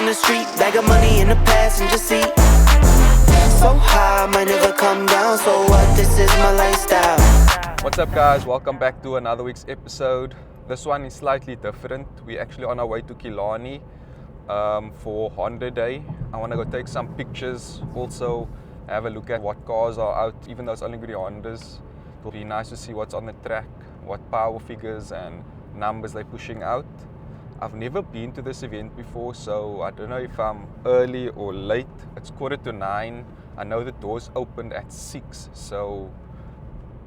the street, bag of money in the passenger seat. So high, I might never come down. So what? This is my lifestyle. What's up, guys? Welcome back to another week's episode. This one is slightly different. We're actually on our way to Killarney for Hday. I want to go take some pictures. Also have a look at what cars are out, even though it's only going to be Hondas. It'll be nice to see what's on the track, what power figures and numbers they're pushing out. I've never been to this event before, so I don't know if I'm early or late. It's 9:15. I know the doors opened at 6, so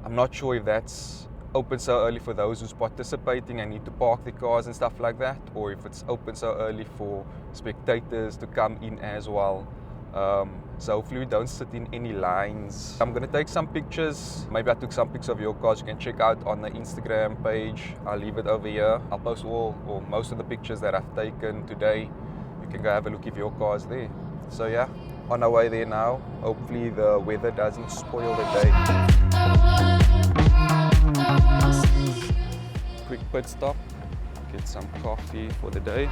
I'm not sure if that's open so early for those who's participating and need to park their cars and stuff like that, or if it's open so early for spectators to come in as well. So hopefully we don't sit in any lines. I'm gonna take some pictures. Maybe I took some pics of your cars. You can check out on the Instagram page. I'll leave it over here. I'll post all or most of the pictures that I've taken today. You can go have a look if your car's there. So yeah, on our way there now. Hopefully the weather doesn't spoil the day. Quick pit stop. Get some coffee for the day.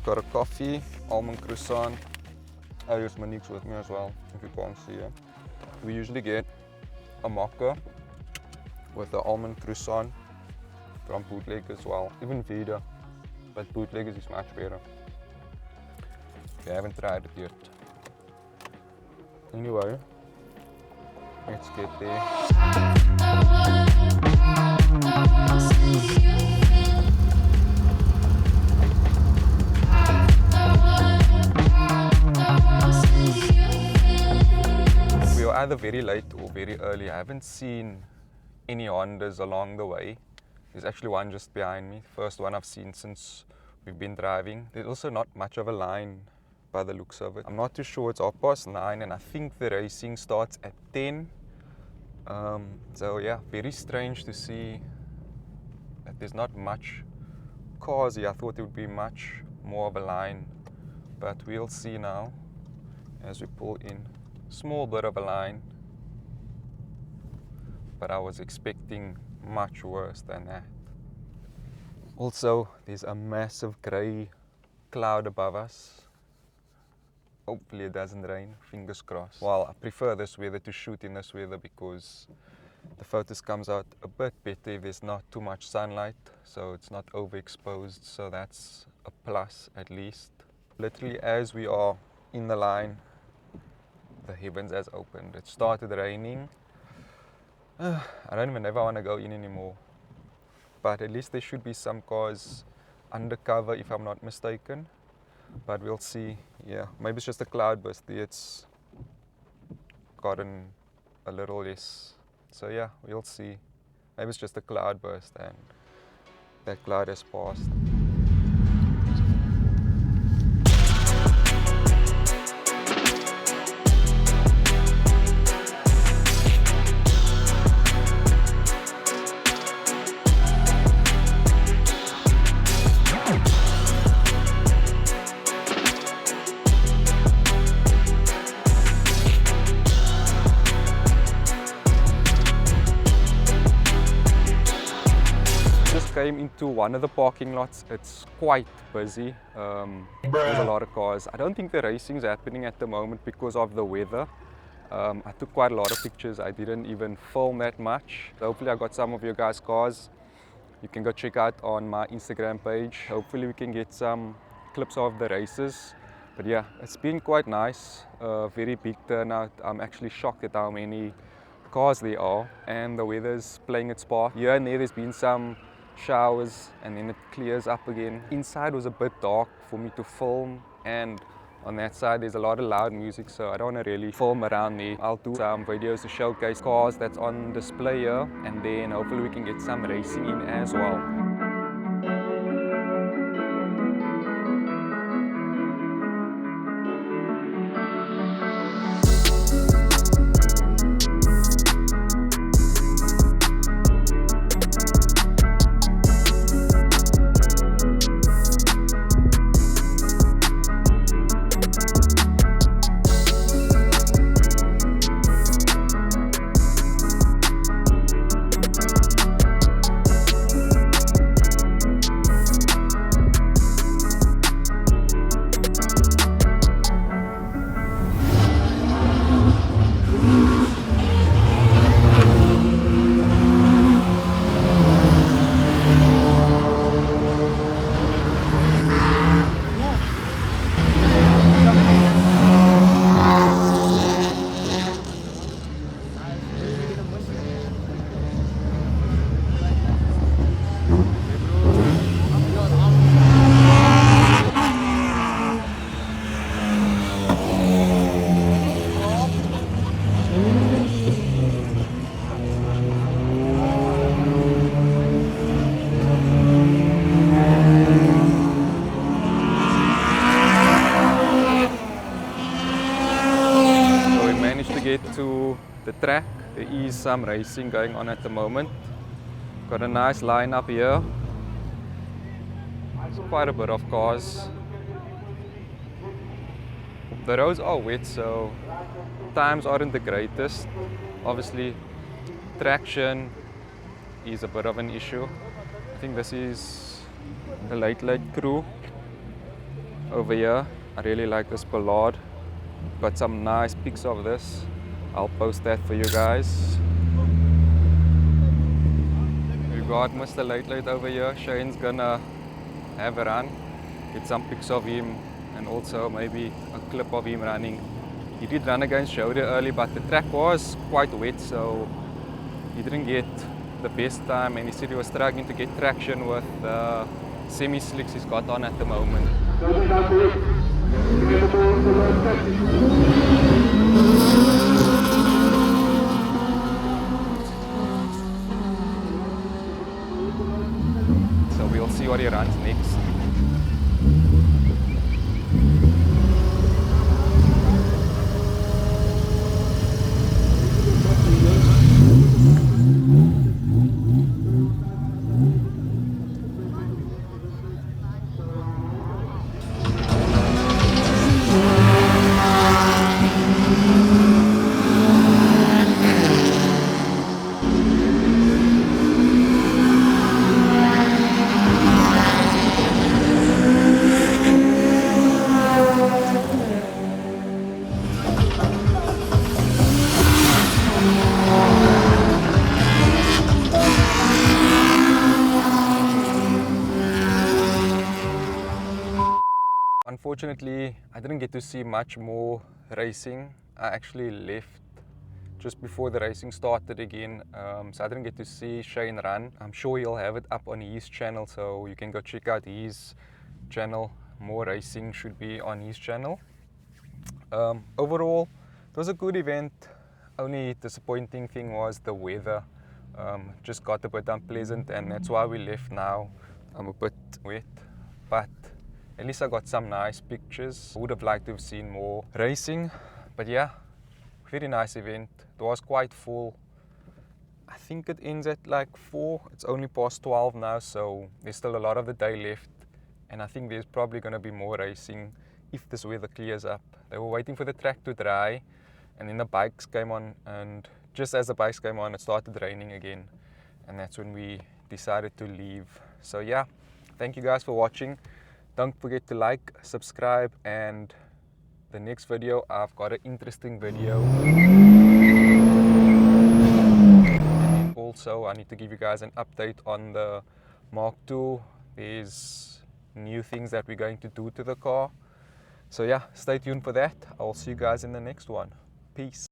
Got a coffee, almond croissant. Oh, here's Monique's with me as well, if you can't see it. We usually get a mocha with the almond croissant from Bootleg as well. Even Vida, but Bootleg is much better. I haven't tried it yet. Anyway, let's get there. We are either very late or very early. I haven't seen any Hondas along the way. There's actually one just behind me, first one I've seen since we've been driving. There's also not much of a line by the looks of it. I'm not too sure. It's 9:30 and I think the racing starts at 10. So yeah, very strange to see that there's not much cars here. I thought there would be much more of a line, but we'll see now as we pull in. Small bit of a line, but I was expecting much worse than that. Also, there's a massive grey cloud above us. Hopefully it doesn't rain, fingers crossed. Well, I prefer this weather to shoot in this weather because the photos comes out a bit better if there's not too much sunlight, so it's not overexposed, so that's a plus at least. Literally as we are in the line, the heavens has opened. It started raining. I don't even know if I want to go in anymore, but at least there should be some cars undercover if I'm not mistaken. But we'll see. Yeah, maybe it's just a cloudburst. It's gotten a little less. So yeah, we'll see. Maybe it's just a cloudburst and that cloud has passed. Came into one of the parking lots. It's quite busy. There's a lot of cars. I don't think the racing is happening at the moment because of the weather. I took quite a lot of pictures. I didn't even film that much. So hopefully I got some of your guys' cars. You can go check out on my Instagram page. Hopefully we can get some clips of the races. But yeah, it's been quite nice. Very big turnout. I'm actually shocked at how many cars there are, and the weather's playing its part. Here and there's been some showers and then it clears up again. Inside was a bit dark for me to film, and on that side there's a lot of loud music, so I don't want to really film around there. I'll do some videos to showcase cars that's on display here, and then hopefully we can get some racing in as well. get to the track. There is some racing going on at the moment. Got a nice lineup here. It's quite a bit of cars. The roads are wet, so times aren't the greatest. Obviously, traction is a bit of an issue. I think this is the late crew over here. I really like this Ballard. Got some nice pics of this. I'll post that for you guys. We got Mr. Late over here. Shane's gonna have a run, get some pics of him, and also maybe a clip of him running. He did run against Hday early, but the track was quite wet, so he didn't get the best time, and he said he was struggling to get traction with the semi-slicks he's got on at the moment. So we'll see what he runs next. Unfortunately, I didn't get to see much more racing. I actually left just before the racing started again, so I didn't get to see Shane run. I'm sure he'll have it up on his channel, so you can go check out his channel. More racing should be on his channel. Overall, it was a good event. Only disappointing thing was the weather. Just got a bit unpleasant, and that's why we left now. I'm a bit wet, but at least I got some nice pictures. I would have liked to have seen more racing, but yeah, very nice event. It was quite full. I think it ends at like 4. It's only past 12 now, so there's still a lot of the day left, and I think there's probably going to be more racing if this weather clears up. They were waiting for the track to dry, and then the bikes came on, and just as the bikes came on, it started raining again, and that's when we decided to leave. So yeah, thank you guys for watching. Don't forget to like, subscribe, and the next video, I've got an interesting video. And also, I need to give you guys an update on the Mark II. There's new things that we're going to do to the car. So yeah, stay tuned for that. I'll see you guys in the next one. Peace.